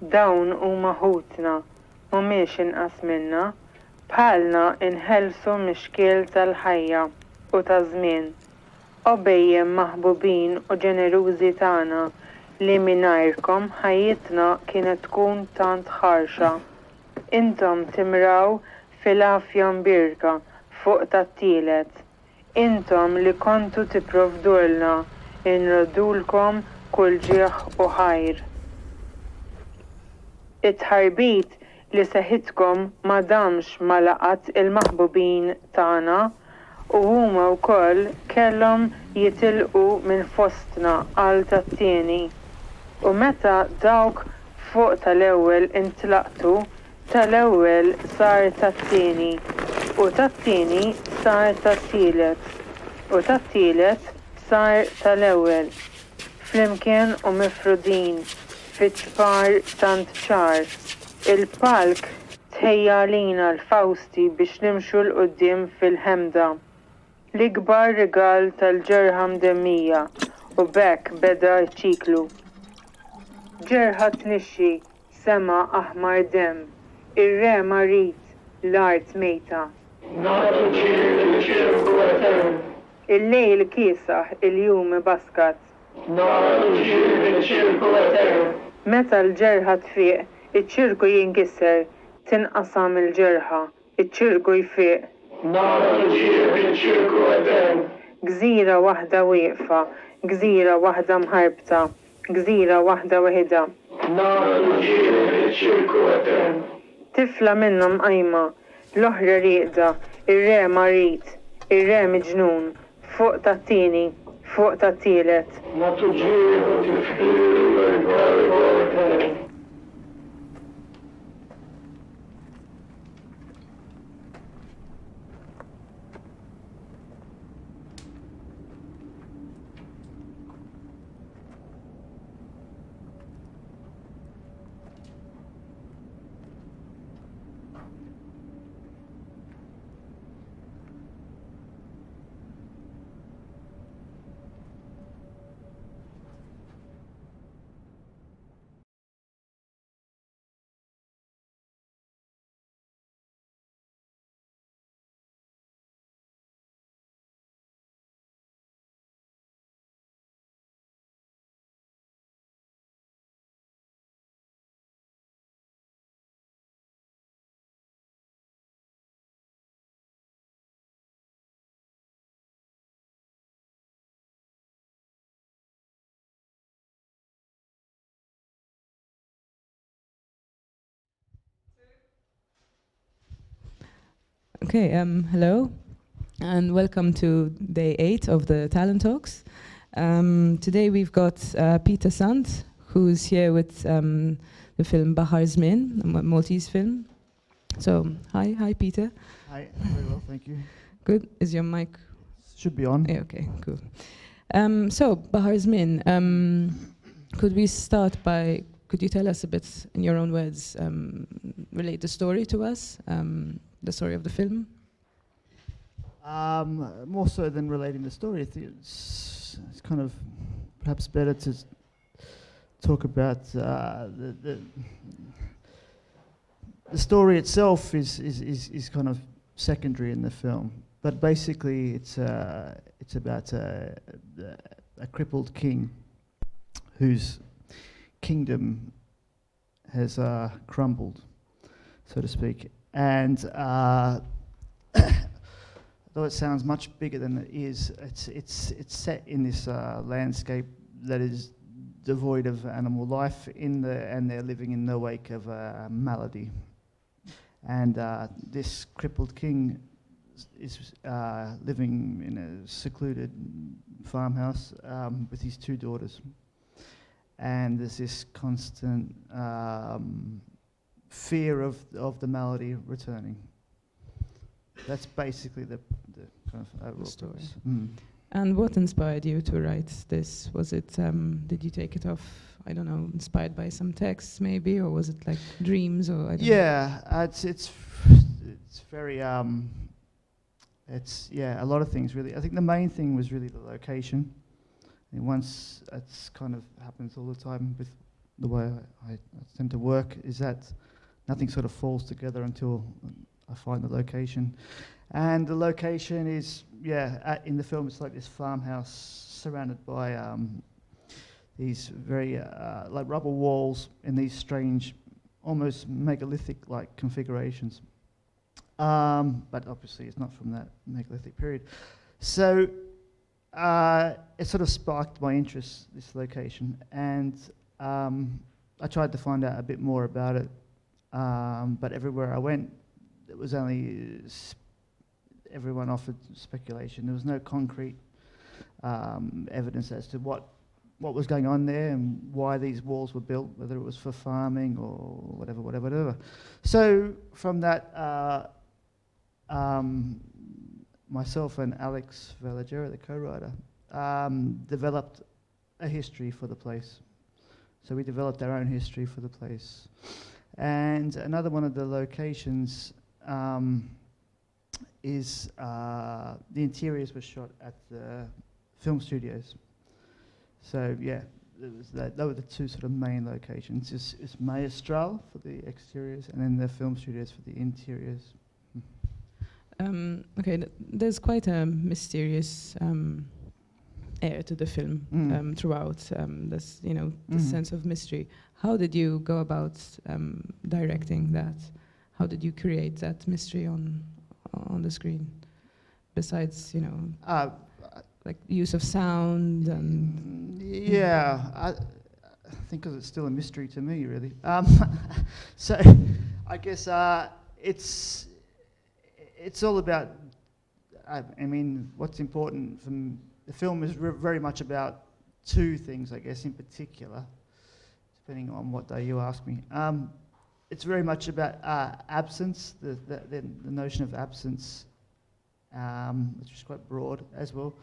Dawn huma ħutna, mhumiex inqas minna, bħalna inħelsu mix-xkiel tal-ħajja u taż-żmien. Obejjem maħbubin u ġenerużi tagħna li mingħajrkom ħajjitna kienet tkun tant ħarxa. Intom timraw fil-għafja mbirka fuq tat-tielet. Intom li kontu tipprovdulna inrodulkom kull ġieħ u ħajr. It-ħarbit li seħitkom ma damx ma laqat il-maħbubin tagħna u huma wkoll kellhom jitilqu minn fostna għal tat-tieni. U meta dawk fuq tal-ewwel intlaqtu, tal-ewwel sar tat-tieni, u tat-tieni sar tat-tielet, u tat-tielet sar tal-ewwel. Flimkien u mifrudin fiċ-ċpar tant ċar. Il-palk tħejja lina l-Fawsti biex nimxu l-qudiem fil-ħemda. L-ikbar rigal tal-ġerħa mdemmija u bekk beda ċiklu. Ġerħa tnixxi, sema aħmar dem, ir-re marit, l-art mejta. Il-lejl kiesaħ, il-jum baskat. Meta l-ġerħa tfiq, iċ-ċirku jinkisser, tinqasam il-ġerħa, iċ-ċirku jfiq. Gżira waħda wieqfa, gżira waħda mħarbta, gżira waħda weħida. Tifla minnhom qajma, l-oħra rieqda, ir-re marit, ir-re miġnun, fuq tat-tieni, fuq tat-tielet. Okay, hello, and welcome to day 8 of the Talent Talks. Today we've got Peter Sant, who's here with the film Bahar Zmin, a Maltese film. So, hi Peter. Hi, very well, thank you. Good, is your mic? Should be on. Yeah, okay, cool. So, Bahar Zmin, could we start by, could you tell us a bit, in your own words, relate the story to us? The story of the film? More so than relating the story, I think it's kind of perhaps better to talk about the story itself is kind of secondary in the film, but basically it's about a crippled king whose kingdom has crumbled, so to speak. And though it sounds much bigger than it is, it's set in this landscape that is devoid of animal life and they're living in the wake of a malady. And this crippled king is living in a secluded farmhouse with his 2 daughters. And there's this constant fear of the malady returning. That's basically the kind of overall story. And what inspired you to write this? Was it, did you take it off, I don't know, inspired by some texts maybe, or was it like dreams, or I don't know? It's very, it's, yeah, a lot of things really. I think the main thing was really the location. And once, it's kind of happens all the time with the way I tend to work is that nothing sort of falls together until I find the location. And the location is, in the film, it's like this farmhouse surrounded by these very like rubber walls in these strange, almost megalithic-like configurations. But obviously it's not from that megalithic period. So it sort of sparked my interest, this location, and I tried to find out a bit more about it, but everywhere I went, it was only everyone offered speculation. There was no concrete evidence as to what was going on there and why these walls were built, whether it was for farming or whatever. So from that, myself and Alex Valletta, the co-writer, developed a history for the place. So we developed our own history for the place. And another one of the locations is the interiors were shot at the film studios. So yeah, those were the two sort of main locations. It's Maestral for the exteriors, and then the film studios for the interiors. Okay, there's quite a mysterious air to the film throughout. This, the sense of mystery. How did you go about directing that? How did you create that mystery on the screen? Besides, like use of sound and. I think because it's still a mystery to me, really. So, I guess it's all about. I mean, what's important from the film is very much about two things, I guess, in particular, depending on what day you ask me. It's very much about absence, the notion of absence, which is quite broad as well,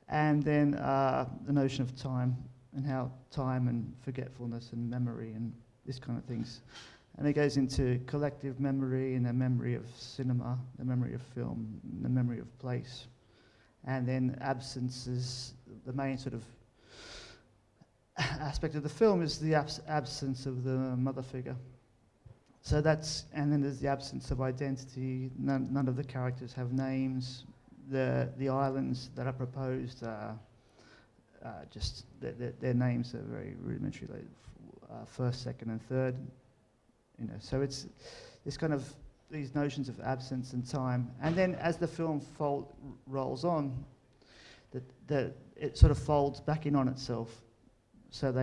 and then the notion of time and how time and forgetfulness and memory and this kind of things. And it goes into collective memory and the memory of cinema, the memory of film, the memory of place. And then absence is the main sort of aspect of the film, is the absence of the mother figure. So and then there's the absence of identity. None of the characters have names. The islands that are proposed just their names are very rudimentary, like first, second, and third. So it's this kind of these notions of absence and time, and then as the film rolls on, it sort of folds back in on itself. So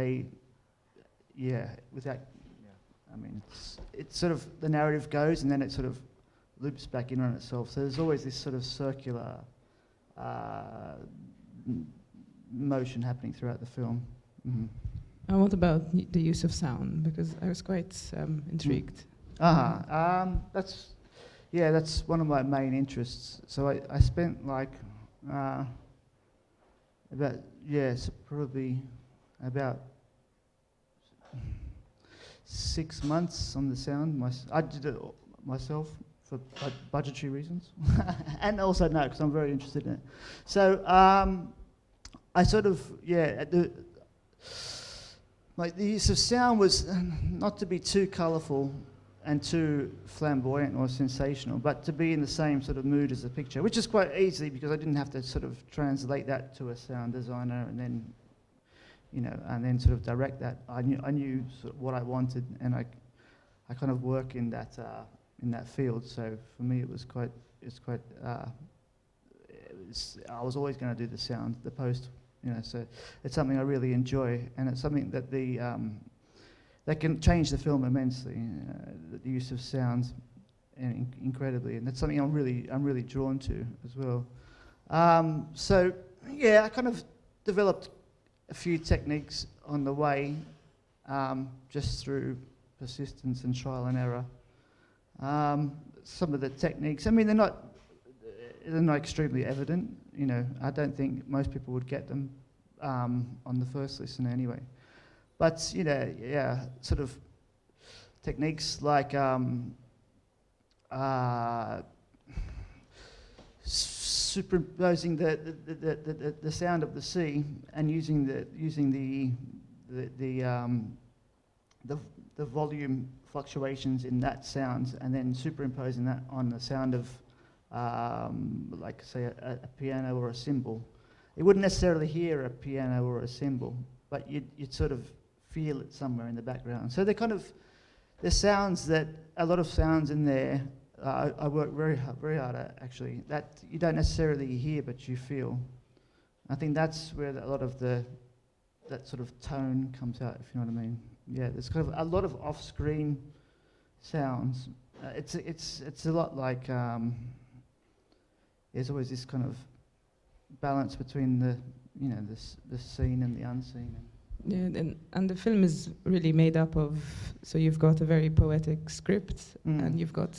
it's sort of the narrative goes, and then it sort of loops back in on itself. So there's always this sort of circular motion happening throughout the film. Mm-hmm. And what about the use of sound? Because I was quite intrigued. That's one of my main interests. So I spent probably about 6 months on the sound. I did it myself for budgetary reasons, and also because I'm very interested in it. So I sort of the use of sound was not to be too colourful and too flamboyant or sensational, but to be in the same sort of mood as the picture, which is quite easy because I didn't have to sort of translate that to a sound designer and then sort of direct that. I knew sort of what I wanted, and I kind of work in that field. So for me, I was always going to do the sound, the post. So it's something I really enjoy, and it's something that that can change the film immensely. The use of sound, incredibly, and that's something I'm really drawn to as well. I kind of developed a few techniques on the way, just through persistence and trial and error. Some of the techniques, I mean, they're not extremely evident. I don't think most people would get them on the first listen anyway. But sort of techniques like superimposing the sound of the sea and using the the the volume fluctuations in that sound, and then superimposing that on the sound of, like say a piano or a cymbal. You wouldn't necessarily hear a piano or a cymbal, but you'd sort of feel it somewhere in the background. So there's sounds that, a lot of sounds in there, I work very hard at, actually, that you don't necessarily hear, but you feel. I think that's where a lot of that sort of tone comes out, if you know what I mean. Yeah, there's kind of a lot of off-screen sounds. It's a lot like, there's always this kind of balance between the seen and the unseen. Yeah, and the film is really made up of, so you've got a very poetic script, and you've got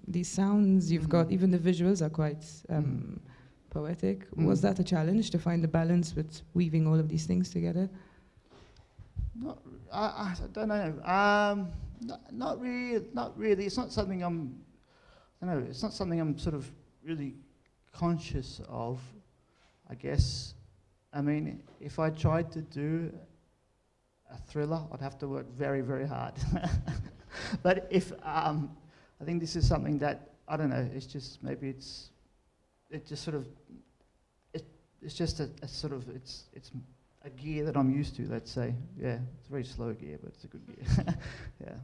these sounds, you've got, even the visuals are quite poetic. Was that a challenge, to find the balance with weaving all of these things together? I don't know. Not really. It's not something it's not something I'm sort of really conscious of, I guess. I mean, if I tried to do a thriller, I'd have to work very, very hard. But if I think this is something that, I don't know, it's just, maybe it's just a gear that I'm used to, let's say. Yeah, it's a very slow gear, but it's a good gear. Yeah.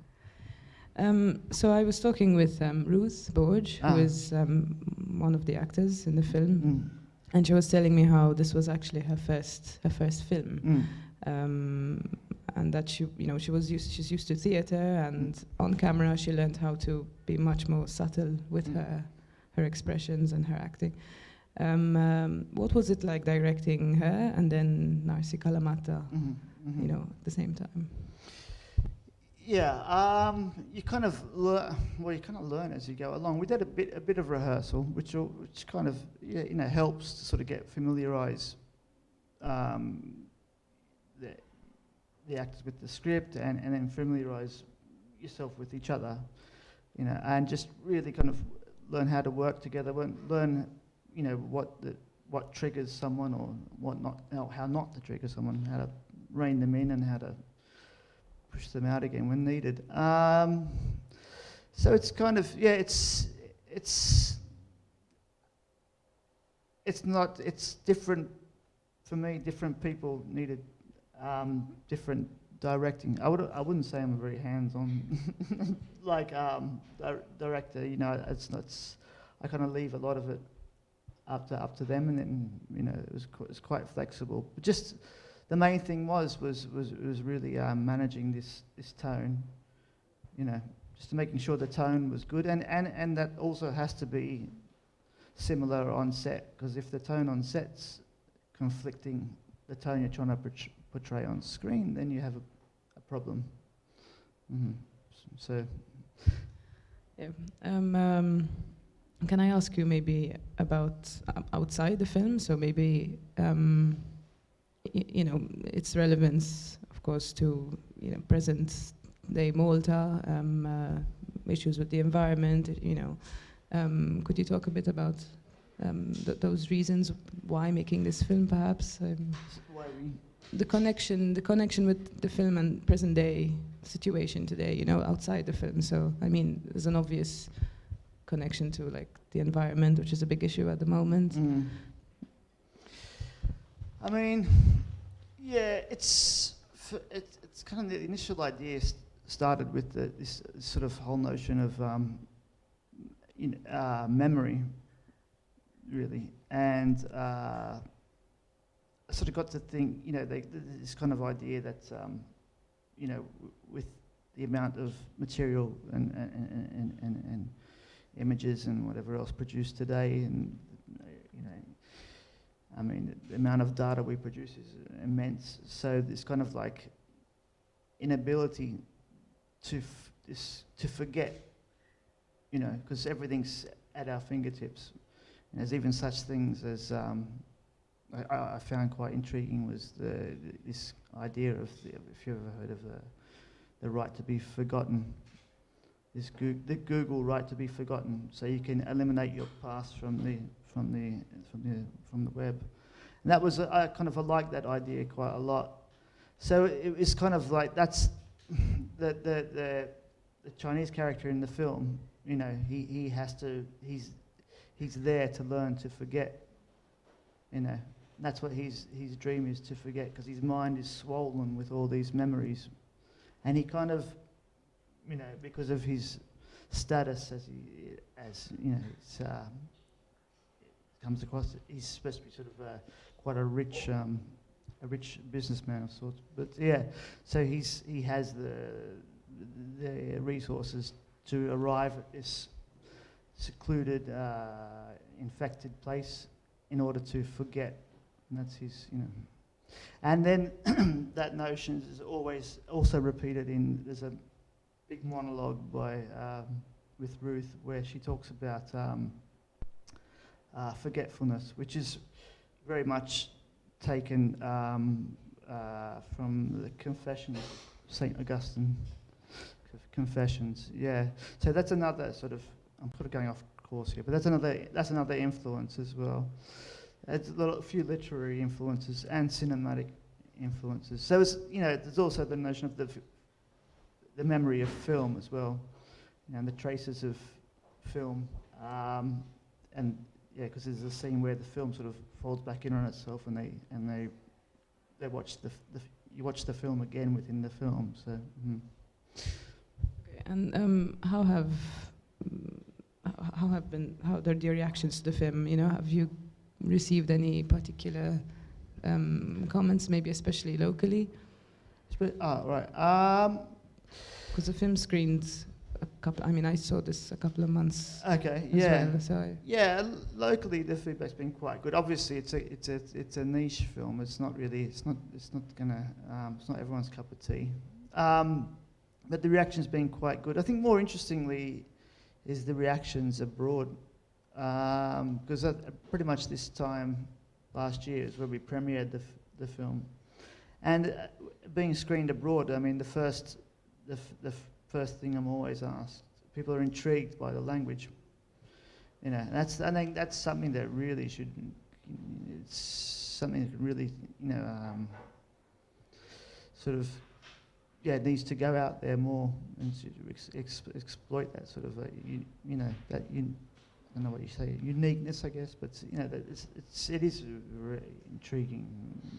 So I was talking with Ruth Borge, who is one of the actors in the film, and she was telling me how this was actually her first film, and that she's used to theater, and on camera she learned how to be much more subtle with her expressions and her acting. What was it like directing her and then Narsi Kalamata, at the same time? Yeah, you kind of learn as you go along. We did a bit of rehearsal, which kind of helps to sort of get familiarise the actors with the script, and then familiarise yourself with each other, and just really kind of learn how to work together, learn what triggers someone or what not, how not to trigger someone, how to rein them in and how to push them out again when needed. So it's kind of, it's different for me. Different people needed different directing. I wouldn't say I'm a very hands-on director. I kind of leave a lot of it up to them, and then it was quite flexible. But just the main thing was really managing this tone, just making sure the tone was good, and that also has to be similar on set, because if the tone on set's conflicting the tone you're trying to portray on screen, then you have a problem. So, yeah. Can I ask you maybe about outside the film? So maybe its relevance, of course, to present day Malta, issues with the environment. Could you talk a bit about those reasons why making this film, perhaps? The connection with the film and present day situation today, outside the film. So I mean, there's an obvious connection to like the environment, which is a big issue at the moment. I mean, yeah, it's kind of the initial idea started with this sort of whole notion of memory, really, and I sort of got to think, this kind of idea that with the amount of material and images and whatever else produced today, and I mean, the amount of data we produce is immense. So this kind of like inability to forget, because everything's at our fingertips. And there's even such things as I found quite intriguing was this idea of if you've ever heard of the right to be forgotten. The Google right to be forgotten, so you can eliminate your past from the web, and that was I like that idea quite a lot. So it was kind of like that's the Chinese character in the film, you know, he's there to learn to forget, you know. That's what his dream is, to forget, because his mind is swollen with all these memories. And he kind of, you know, because of his status as you know, it's, comes across, he's supposed to be sort of quite a rich businessman of sorts. But yeah, so he has the resources to arrive at this secluded, infected place in order to forget. And that's his, you know. And then that notion is always also repeated there's a big monologue by with Ruth where she talks about forgetfulness, which is very much taken from the Confessions of St. Augustine. Confessions, yeah. So that's another sort of, I'm sort of going off course here, but that's another influence as well. It's a few literary influences and cinematic influences. So it's, you know, there's also the notion of the memory of film as well, you know, and the traces of film, and yeah, because there's a scene where the film sort of folds back in on itself, and they watch you watch the film again within the film. So. Okay, and how are the reactions to the film? You know, have you received any particular comments, maybe especially locally? Right. Because the film screened a couple. I mean, I saw this a couple of months. Okay. As Yeah. well, so Locally the feedback's been quite good. Obviously, it's a niche film. It's not everyone's cup of tea. But the reaction's been quite good. I think more interestingly is the reactions abroad. Because pretty much this time last year is where we premiered the film, and being screened abroad, I mean, the first thing I'm always asked, people are intrigued by the language, you know. And I think that's something that really should, it's something that really, you know, sort of, yeah, needs to go out there more and to exploit that sort of, you know, that I don't know what you say, uniqueness, I guess, but you know, it is a very intriguing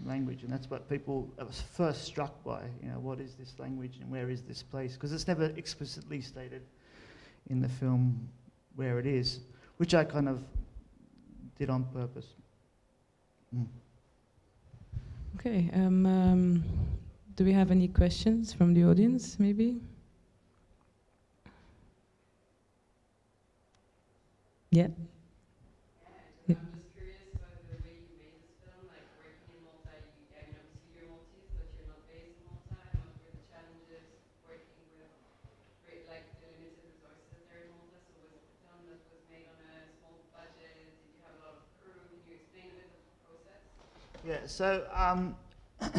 language, and that's what people are first struck by. You know, what is this language and where is this place? Because it's never explicitly stated in the film where it is, which I kind of did on purpose. Okay. Do we have any questions from the audience, maybe? Yeah. I'm just curious about the way you made this film, like working in Malta. I know you're Maltese, but you're not based in Malta. What were the challenges working with like the limited resources there in Malta? So was it a film that was made on a small budget? Did you have a lot of crew? Can you explain a bit of the process? Yeah. So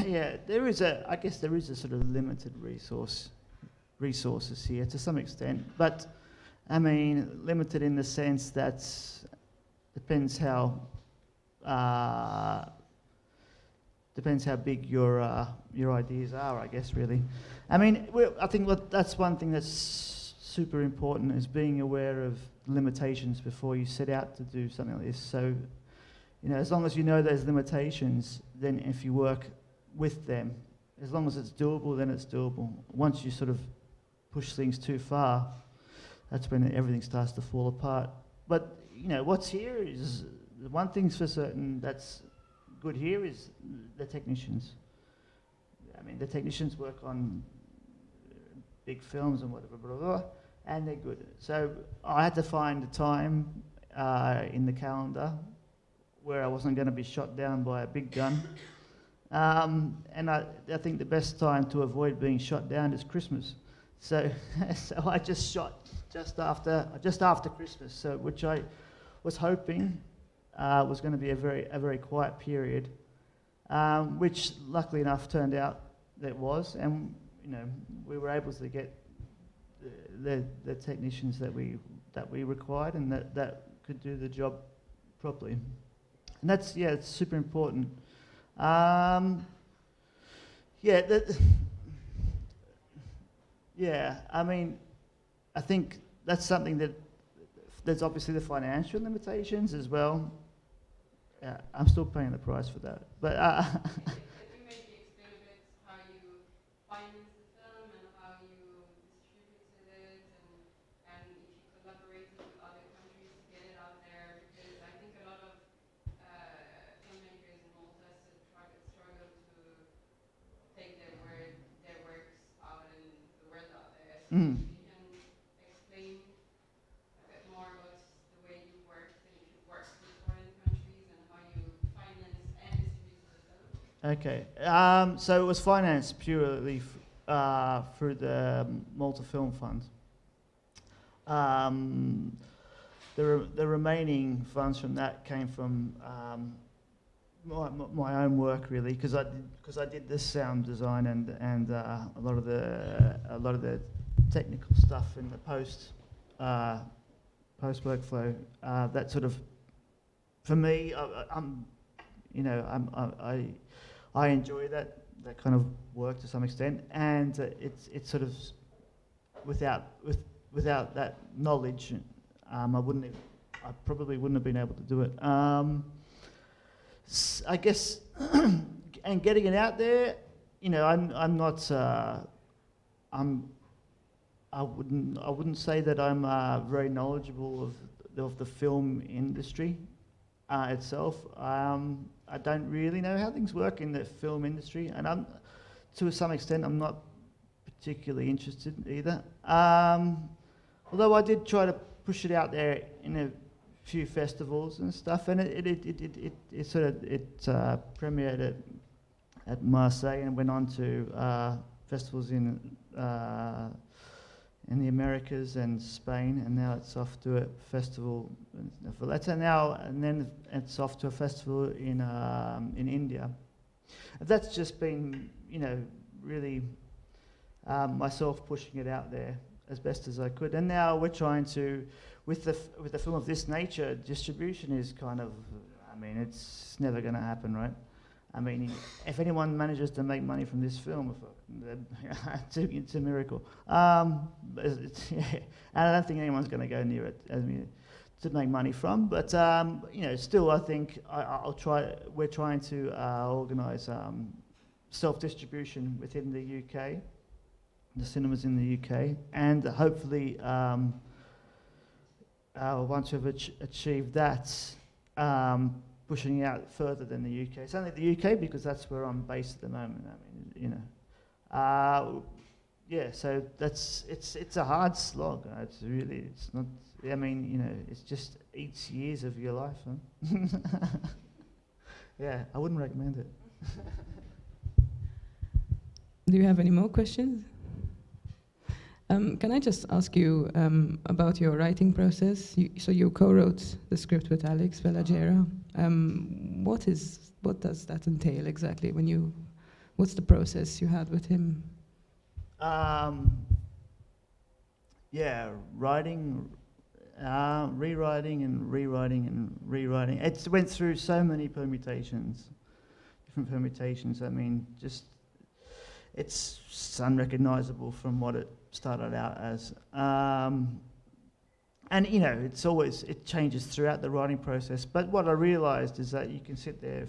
yeah, I guess there is a sort of limited resources here to some extent, but. I mean, limited in the sense that depends how big your ideas are, I guess, really. I mean, I think that's one thing that's super important, is being aware of limitations before you set out to do something like this. So, you know, as long as you know those limitations, then if you work with them, as long as it's doable, then it's doable. Once you sort of push things too far, that's when everything starts to fall apart. But, you know, what's here is, the one thing's for certain that's good here is the technicians. I mean, the technicians work on big films and whatever, blah, blah, blah, and they're good. So I had to find a time in the calendar where I wasn't going to be shot down by a big gun. And I think the best time to avoid being shot down is Christmas. So I just shot just after Christmas, so which I was hoping was going to be a very quiet period, which luckily enough turned out that it was, and you know, we were able to get the technicians that we required and that could do the job properly, and that's, yeah, it's super important. Yeah, I mean, I think that's something that there's obviously the financial limitations as well. Yeah, I'm still paying the price for that, but Can you maybe explain a bit how you finance the film and how you distributed it and if you collaborated with other countries to get it out there? Because I think a lot of filmmakers in Malta struggle to take their works out and the word out there. So mm. if you can explain a bit more about the way you worked and if you worked with foreign countries and how you finance and distributed the film. Okay, so it was financed purely through the Malta Film Fund. The remaining funds from that came from my own work, really, because I did this sound design and a lot of the technical stuff in the post workflow. That sort of, for me, I enjoy that kind of work to some extent, and it's sort of without that knowledge, I probably wouldn't have been able to do it. I guess, and getting it out there, I'm not. I wouldn't say that I'm very knowledgeable of the film industry itself. I don't really know how things work in the film industry, and to some extent, I'm not particularly interested either. Although I did try to push it out there in a few festivals and stuff, and it premiered at Marseille and went on to festivals in the Americas and Spain, and now it's off to a festival in Valletta now, and then it's off to a festival in India. That's just been, really myself pushing it out there as best as I could, and now we're trying to, with the film of this nature, distribution is kind of, it's never going to happen, right? If anyone manages to make money from this film, it's a miracle. And I don't think anyone's going to go near it to make money from. But still, I think I'll try. We're trying to organise self-distribution within the UK, the cinemas in the UK, and hopefully, once we've achieved that. Pushing out further than the UK. It's only the UK because that's where I'm based at the moment. So it's a hard slog. It's not. It just eats years of your life. Huh? Yeah, I wouldn't recommend it. Do you have any more questions? Can I just ask you about your writing process? So you co-wrote the script with Alex Valletta. What does that entail exactly? What's the process you had with him? Writing, rewriting and rewriting and rewriting. It went through so many permutations, different permutations. It's unrecognizable from what it started out as. It changes throughout the writing process. But what I realised is that you can sit there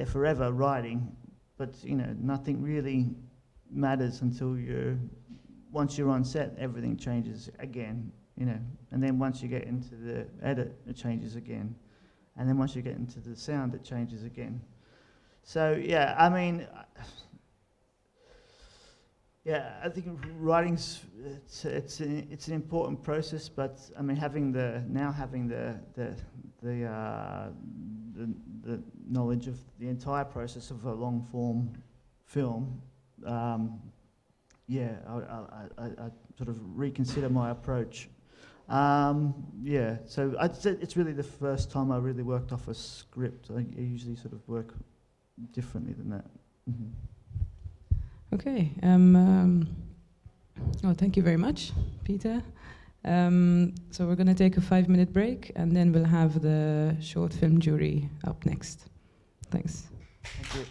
forever writing, but nothing really matters until once you're on set, everything changes again, and then once you get into the edit, it changes again, and then once you get into the sound, it changes again. So I think writing's it's an important process, but having the knowledge of the entire process of a long form film, I sort of reconsider my approach. So I'd say it's really the first time I really worked off a script. I usually sort of work differently than that. Mm-hmm. Okay. Thank you very much, Peter. So we're going to take a 5-minute break, and then we'll have the short film jury up next. Thanks. Thank you.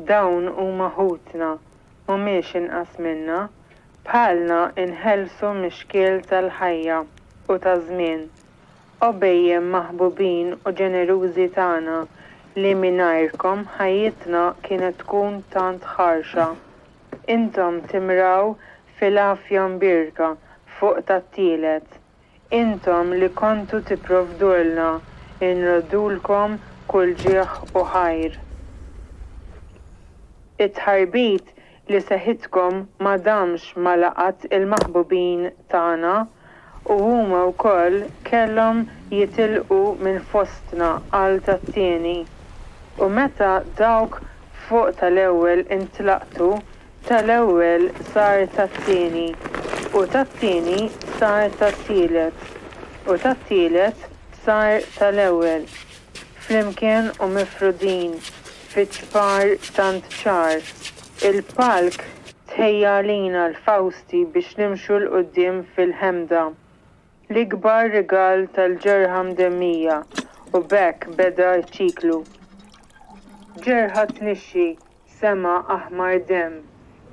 dawn huma ħutna mhumiex inqas minna, bħalna inħelsu mix-xkiel tal-ħajja u taż-żmien. Obejjem maħbubin u ġenerużi tagħna li mingħajrkom ħajjitna kienet tkun tant ħarxa. Intom timraw fil-għafja mbirka fuq tat-tielet. Intom li kontu tipprovdulna inrodulkom kull ġieħ u ħajr. It-ħarbit li seħitkom ma damx ma laqat il-maħbubin tagħna u huma wkoll kellhom jitilqu minn fostna għal tat-tieni. U meta dawk fuq tal-ewwel intlaqtu, tal-ewwel sar tat-tieni, u tat-tieni sar tat-tielet, u tat-tielet sar tal-ewwel. Flimkien u mifrudin fiċ-ċpar tant ċar. Il-palk tħejja lina l-Fawsti biex nimxu l-qudiem fil-ħemda. L-ikbar rigal tal-ġerħa mdemmija u bekk beda ċiklu. Ġerħa tnixxi, sema aħmar dem,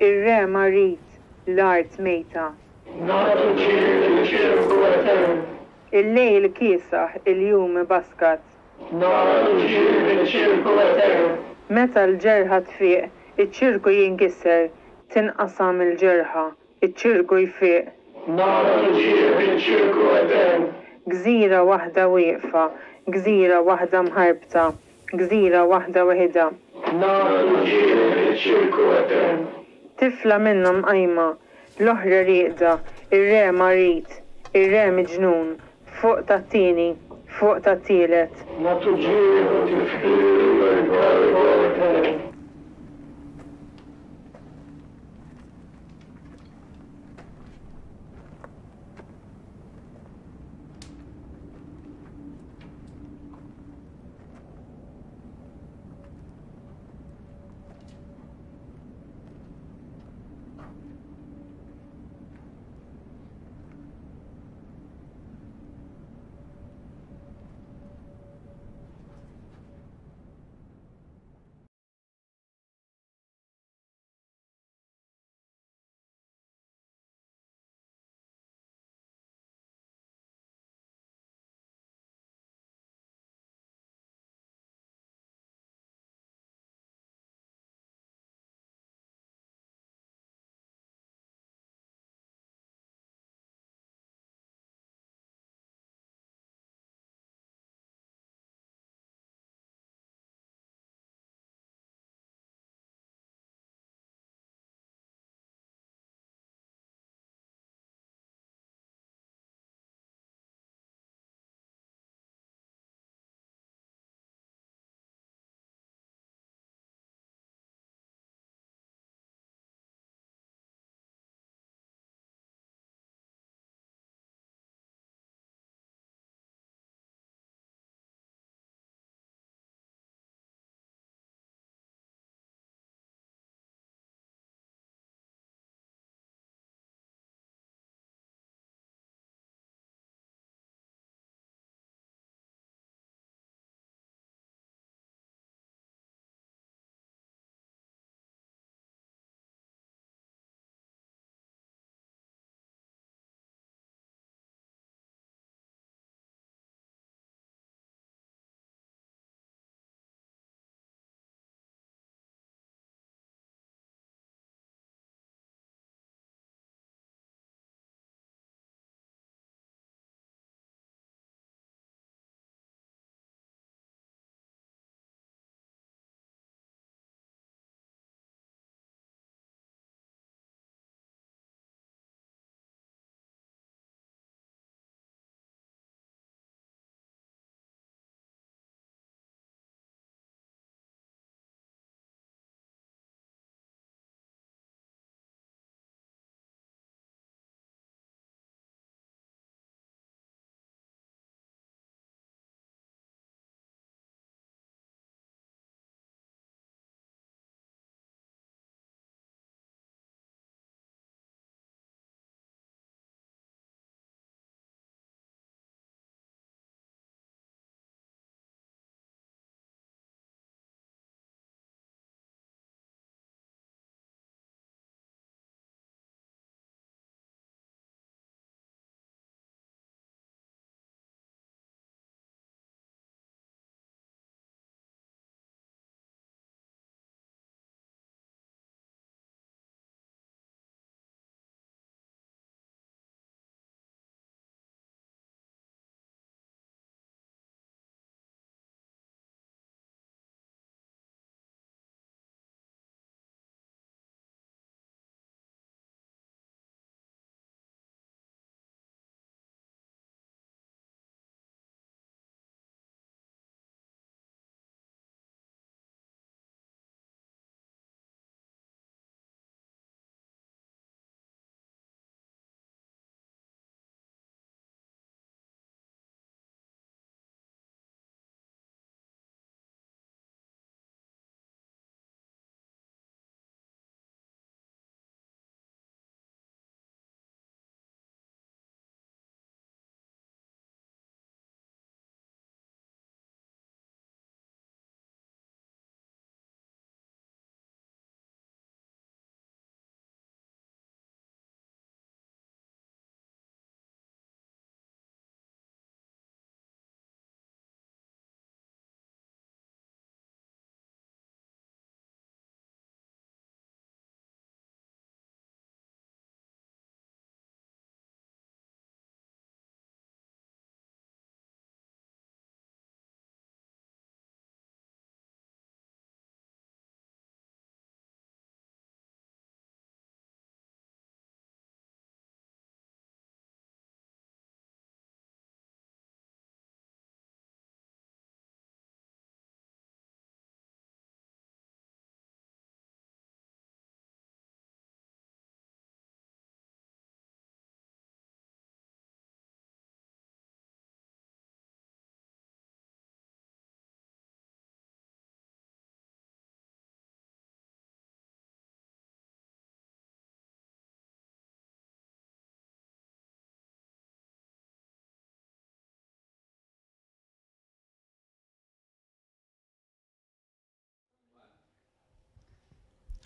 ir-re marit, l-art mejta. Il-lejl kiesaħ, il-jum baskat. Meta l-ġerħa tfiq, iċ-ċirku jinkisser, tinqasam il-ġerħa, iċ-ċirku jfiq. Gżira waħda wieqfa, gżira waħda mħarbta, gżira waħda weħida. Tifla minnhom qajma, l-oħra rieqda, ir-re marit, ir-re miġnun, fuq tat-tieni, fuq tat-tielet.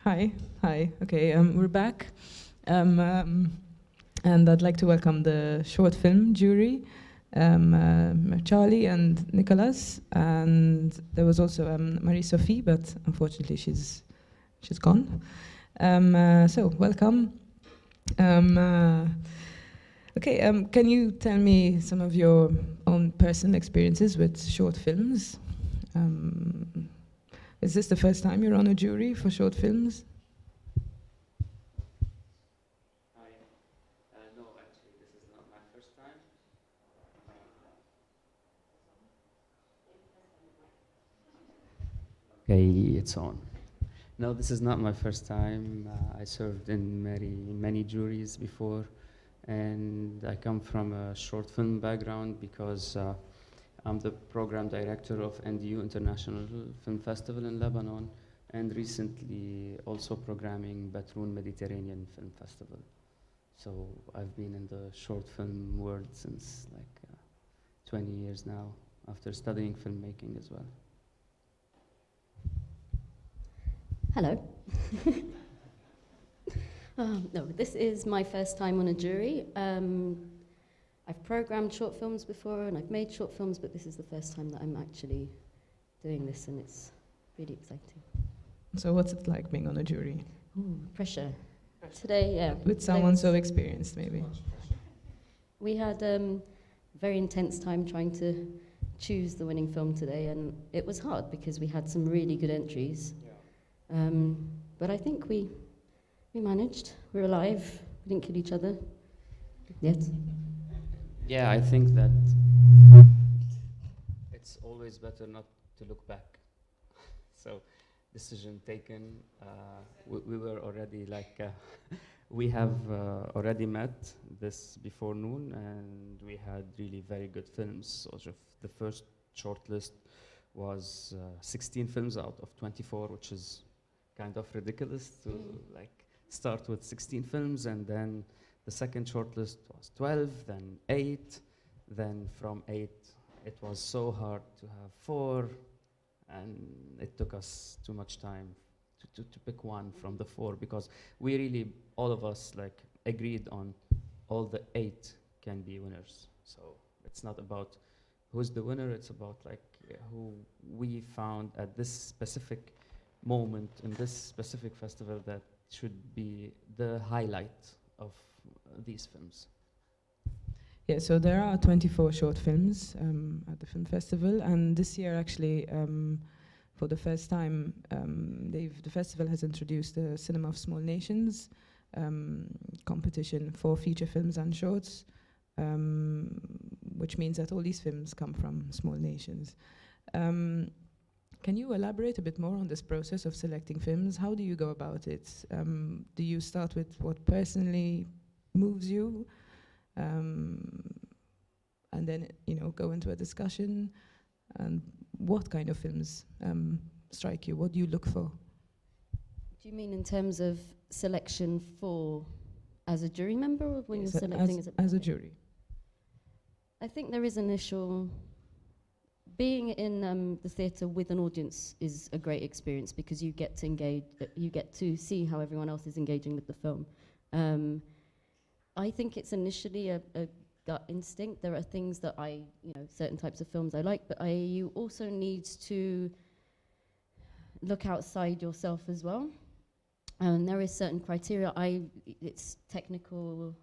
Hi, hi. Okay, we're back. And I'd like to welcome the short film jury, Charlie and Nicholas. And there was also Marie-Sophie, but unfortunately she's gone. So, welcome. Okay, can you tell me some of your own personal experiences with short films? Is this the first time you're on a jury for short films? No, actually, this is not my first time. Okay, it's on. No, this is not my first time. I served in many juries before, and I come from a short film background because I'm the program director of NDU International Film Festival in Lebanon, and recently also programming Batroun Mediterranean Film Festival. So I've been in the short film world since like 20 years now, after studying filmmaking as well. Hello. No, this is my first time on a jury. I've programmed short films before and I've made short films, but this is the first time that I'm actually doing this, and it's really exciting. So what's it like being on a jury? Ooh, pressure. Today, yeah. With someone so experienced, maybe. We had a very intense time trying to choose the winning film today, and it was hard because we had some really good entries. Yeah. But I think we managed. We're alive. We didn't kill each other yet. Yeah, I think that it's always better not to look back. So, decision taken. We were already like, we have already met this before noon, and we had really very good films. Sort of the first shortlist was 16 films out of 24, which is kind of ridiculous to like start with 16 films, and then the second shortlist was 12, then 8, then from 8 it was so hard to have 4, and it took us too much time to pick one from the 4, because we really, all of us, like agreed on all the 8 can be winners. So it's not about who's the winner, it's about like who we found at this specific moment in this specific festival that should be the highlight of these films. Yeah, so there are 24 short films at the film festival, and this year actually, for the first time, the festival has introduced the Cinema of Small Nations competition for feature films and shorts, which means that all these films come from small nations. Can you elaborate a bit more on this process of selecting films? How do you go about it? Do you start with what personally moves you, and then go into a discussion? And what kind of films strike you? What do you look for? Do you mean in terms of selection for as a jury member, or when Yes, you're selecting as a jury? I think there is initial. Being in the theatre with an audience is a great experience because you get to engage, you get to see how everyone else is engaging with the film. I think it's initially a gut instinct. There are things that certain types of films I like, but you also need to look outside yourself as well. And there is certain criteria. It's technical,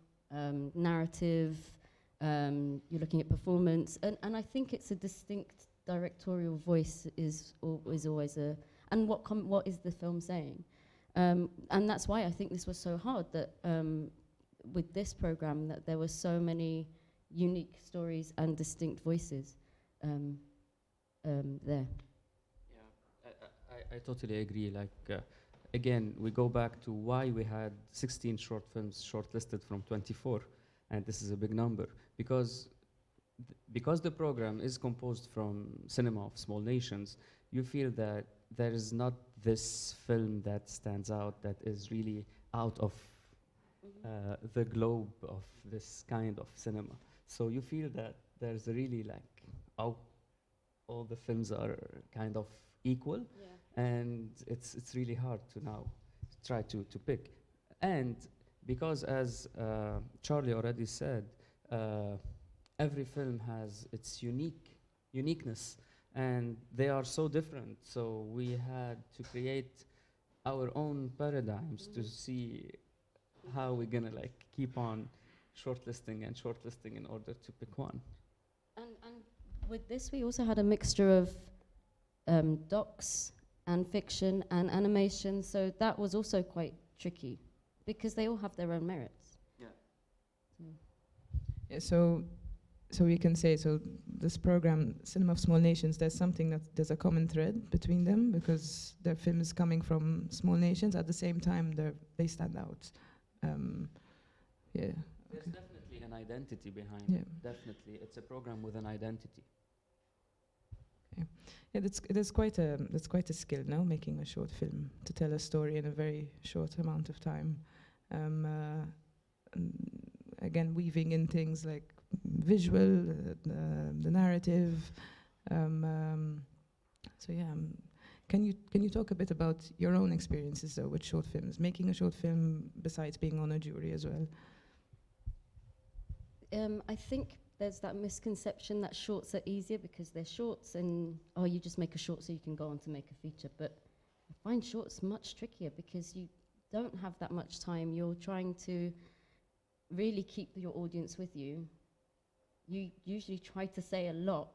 narrative. You're looking at performance, and I think it's a distinct directorial voice is always and what is the film saying, and that's why I think this was so hard that with this program that there were so many unique stories and distinct voices there. Yeah, I totally agree. Like again, we go back to why we had 16 short films shortlisted from 24. And this is a big number because the program is composed from cinema of small nations. You feel that there is not this film that stands out, that is really out of the globe of this kind of cinema. So you feel that there's really like all the films are kind of equal, and it's really hard to now try to pick. And because, as Charlie already said, every film has its uniqueness, and they are so different. So we had to create our own paradigms to see how we're gonna like keep on shortlisting in order to pick one. And with this, we also had a mixture of docs and fiction and animation, so that was also quite tricky because they all have their own merits. Yeah. Yeah, so we can say, so this program, Cinema of Small Nations, there's a common thread between them because their films coming from small nations. At the same time, they stand out. Yeah. There's definitely an identity behind Yeah. it. Definitely, it's a program with an identity. Yeah, that's quite a skill now, making a short film to tell a story in a very short amount of time. Again, weaving in things like visual, the narrative. So yeah, can you talk a bit about your own experiences though with short films, making a short film besides being on a jury as well? I think there's that misconception that shorts are easier because they're shorts and, oh, you just make a short so you can go on to make a feature. But I find shorts much trickier because you don't have that much time. You're trying to really keep your audience with you. You usually try to say a lot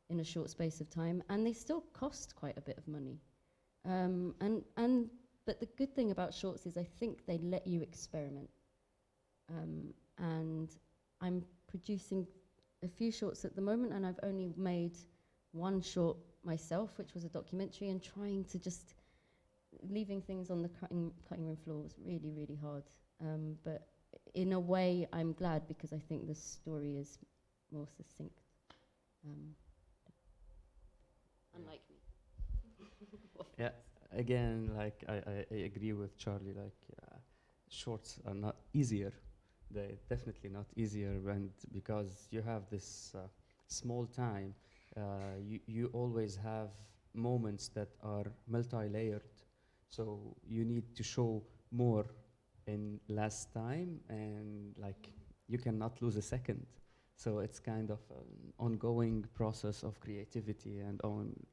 in a short space of time, and they still cost quite a bit of money. But the good thing about shorts is I think they let you experiment. And I'm producing a few shorts at the moment, and I've only made one short myself, which was a documentary, and trying to just leaving things on the cutting room floor was really, really hard. But in a way, I'm glad because I think the story is more succinct. Unlike me. Yeah, again, like I agree with Charlie, like shorts are not easier. They're definitely not easier, and because you have this small time, you always have moments that are multi-layered. So you need to show more in less time, and like you cannot lose a second. So it's kind of an ongoing process of creativity and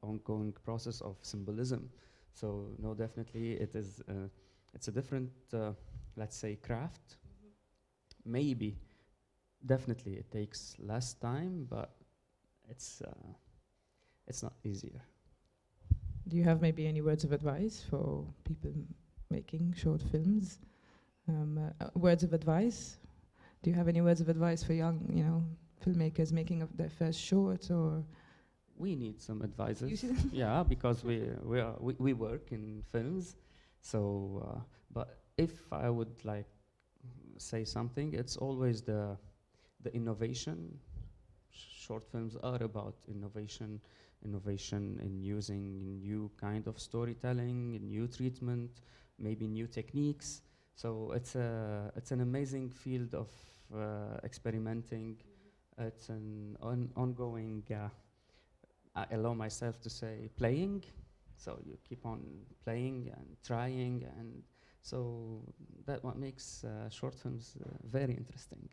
ongoing process of symbolism. So no, definitely it is. It's a different, let's say, craft. Maybe, definitely, it takes less time, but it's not easier. Do you have maybe any words of advice for people making short films? Words of advice? Do you have any words of advice for young, filmmakers making of their first short? Or we need some advisors. Yeah, because we work in films. So, but if I would like say something, it's always the innovation. Short films are about innovation in using new kind of storytelling, new treatment, maybe new techniques. So it's an amazing field of experimenting. It's an ongoing, I allow myself to say, playing. So you keep on playing and trying, and so that what makes short films very interesting.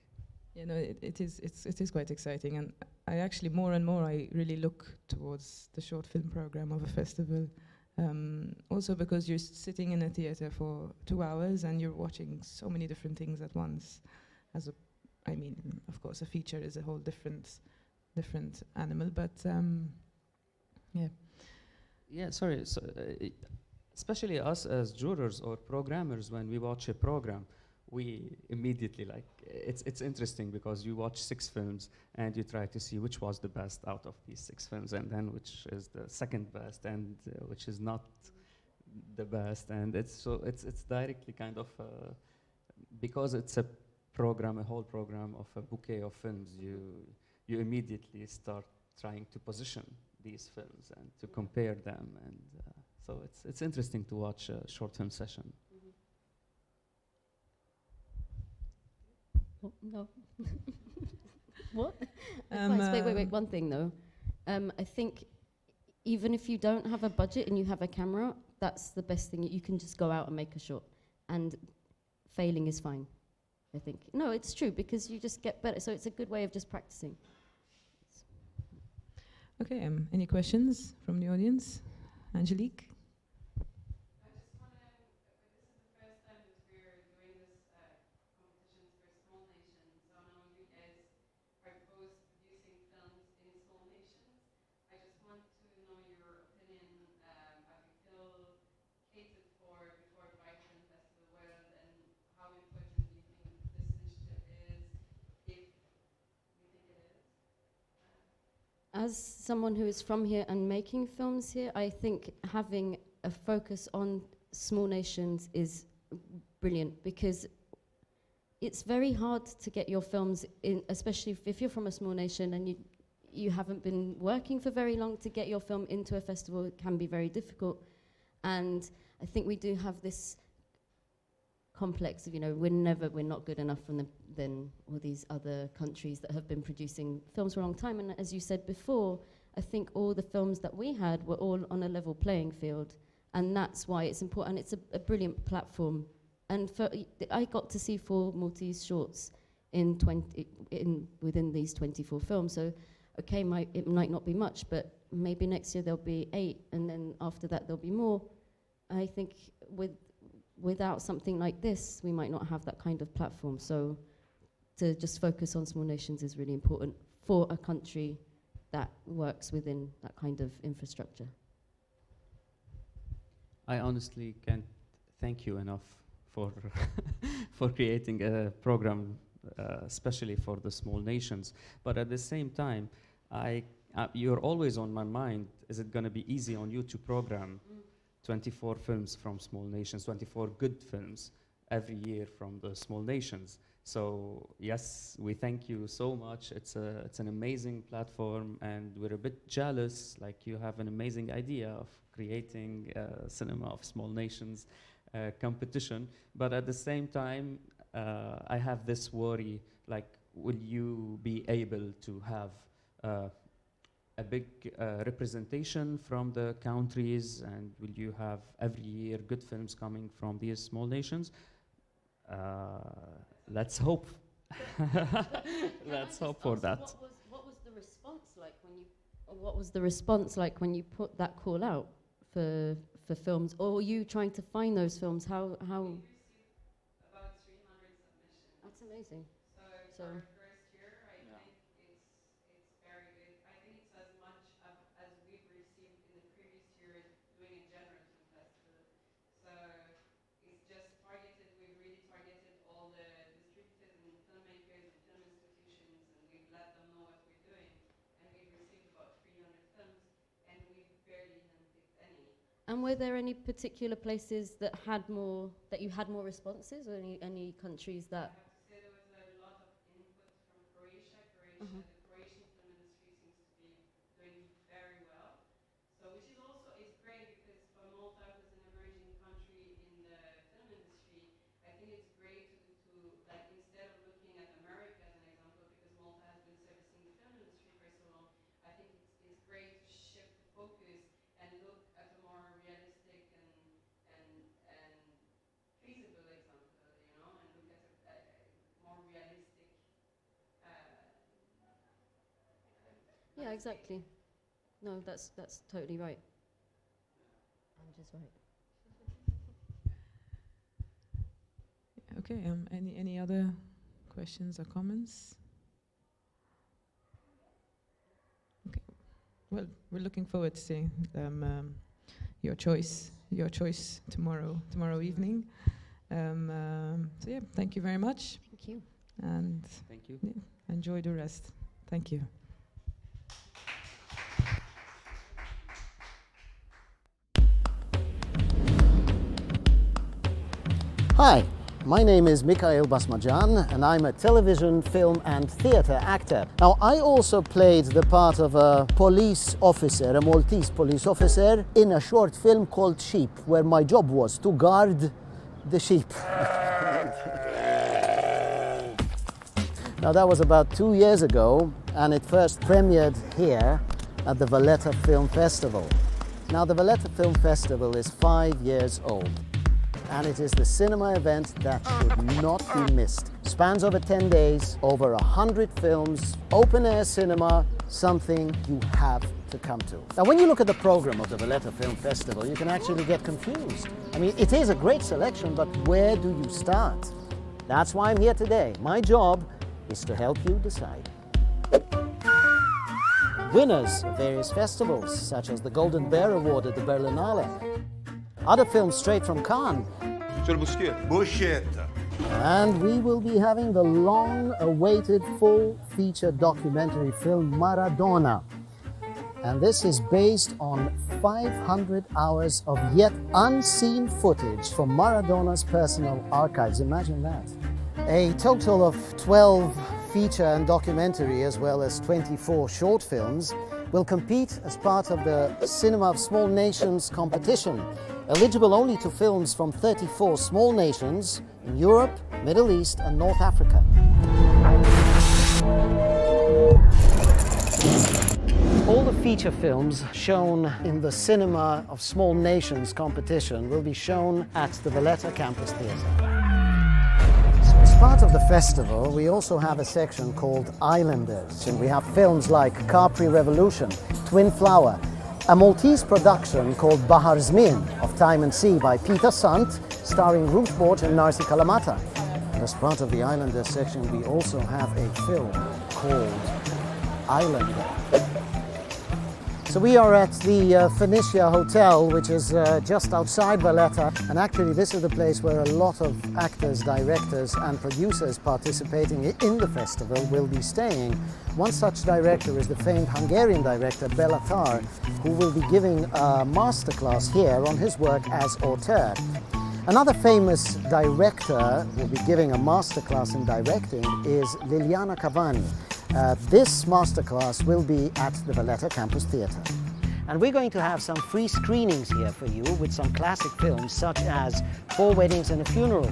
Yeah, no, it is quite exciting, and I actually more and more I really look towards the short film program of a festival. Also because you're sitting in a theater for 2 hours and you're watching so many different things at once. Of course, a feature is a whole different animal, but yeah. Yeah, sorry. So, especially us as jurors or programmers, when we watch a program, we immediately it's interesting because you watch 6 films and you try to see which was the best out of these 6 films, and then which is the second best and which is not the best, and it's directly kind of because it's a whole program of a bouquet of films. You immediately start trying to position these films and to compare them, and so it's interesting to watch a short film session. No. What? Advice. Wait. One thing though. I think even if you don't have a budget and you have a camera, that's the best thing. You can just go out and make a shot, and failing is fine, I think. No, it's true, because you just get better. So it's a good way of just practicing. Okay, any questions from the audience? Angelique? I just want to, this is the first time that we're doing this competitions for small nations. So now you guys are both producing films in small nations. I just want to know your opinion. Have you feel catered for before the Valletta Film Festival world, and how important do you think this initiative is, if you think it is? As someone who is from here and making films here, I think having a focus on small nations is brilliant, because it's very hard to get your films in, especially if you're from a small nation and you haven't been working for very long. To get your film into a festival can be very difficult. And I think we do have this complex of, we're not good enough than all these other countries that have been producing films for a long time. And as you said before, I think all the films that we had were all on a level playing field, and that's why it's important. It's a brilliant platform. And I got to see 4 Maltese shorts within these 24 films. So, okay, it might not be much, but maybe next year there'll be 8, and then after that there'll be more. I think without something like this, we might not have that kind of platform. So to just focus on small nations is really important for a country that works within that kind of infrastructure. I honestly can't thank you enough for for creating a program, especially for the small nations. But at the same time, you're always on my mind. Is it going to be easy on you to program 24 films from small nations, 24 good films every year from the small nations? So yes, we thank you so much. It's an amazing platform, and we're a bit jealous. Like, you have an amazing idea of creating a cinema of small nations competition, but at the same time, I have this worry, like, will you be able to have a big representation from the countries, and will you have every year good films coming from these small nations? Let's hope. Let's hope for that. What was the response like when you? What was the response like when you put that call out for films, or were you trying to find those films? How? We received about 300 submissions. That's amazing. So for our first year, I think it's very good. I think it's as much as we've received in the previous years doing a general film festival. So it's just targeted. We've really targeted all the distributors and filmmakers and film institutions, and we've let them know what we're doing. And we've received about 300 films, and we've barely handpicked any. And were there any particular places that you had more responses, or any countries that? I have to say there was a lot of input from Croatia. Uh-huh. The Croatian film industry seems to be doing very well. So, which is also great, because for Malta, who's an emerging country in the film industry, I think it's great to like, instead of looking at America as an example, because Malta has been servicing the film industry for so long, I think it's great to shift the focus and look at a more realistic and feasible example, and look at a more realistic. Yeah, exactly. No, that's totally right. I'm just right. Okay, any other questions or comments? Okay, well, we're looking forward to seeing your choice tomorrow evening. So yeah, thank you very much. Thank you. And Thank you. yeah, enjoy the rest. Thank you. Hi, my name is Mikhail Basmajan, and I'm a television, film and theatre actor. Now, I also played the part of a police officer, a Maltese police officer, in a short film called Sheep, where my job was to guard the sheep. Now, that was about 2 years ago, and it first premiered here at the Valletta Film Festival. Now, the Valletta Film Festival is 5 years old, and it is the cinema event that should not be missed. Spans over 10 days, over 100 films, open-air cinema, something you have to come to. Now, when you look at the program of the Valletta Film Festival, you can actually get confused. I mean, it is a great selection, but where do you start? That's why I'm here today. My job is to help you decide. Winners of various festivals, such as the Golden Bear Award at the Berlinale. Other films straight from Cannes. And we will be having the long-awaited full-feature documentary film Maradona. And this is based on 500 hours of yet unseen footage from Maradona's personal archives. Imagine that. A total of 12 feature and documentary, as well as 24 short films, will compete as part of the Cinema of Small Nations competition, eligible only to films from 34 small nations in Europe, Middle East and North Africa. All the feature films shown in the Cinema of Small Nations competition will be shown at the Valletta Campus Theatre. As part of the festival, we also have a section called Islanders, and we have films like Capri Revolution, Twin Flower, a Maltese production called Bahar Zmin of Time and Sea by Peter Sant, starring Ruth Borch and Narsi Kalamata. And as part of the Islanders section, we also have a film called Islander. So we are at the Phoenicia Hotel, which is just outside Valletta, and actually this is the place where a lot of actors, directors and producers participating in the festival will be staying. One such director is the famed Hungarian director Béla Tarr, who will be giving a masterclass here on his work as auteur. Another famous director who will be giving a masterclass in directing is Liliana Cavani. This masterclass will be at the Valletta Campus Theatre. And we're going to have some free screenings here for you with some classic films such as 4 Weddings and a Funeral,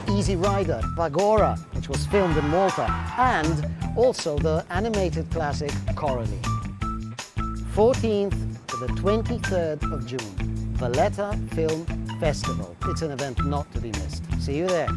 Easy Rider, Bagora, which was filmed in Malta, and also the animated classic Coralie. 14th to the 23rd of June, Valletta Film Festival. It's an event not to be missed. See you there.